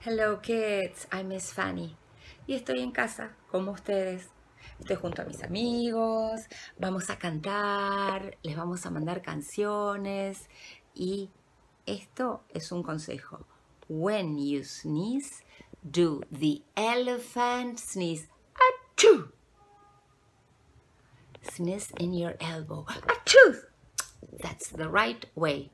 Hello kids, I'm Miss Fanny y estoy en casa como ustedes. Estoy junto a mis amigos, vamos a cantar, les vamos a mandar canciones y esto es un consejo. When you sneeze, do the elephant sneeze. Achoo! Sneeze in your elbow. Achoo! That's the right way.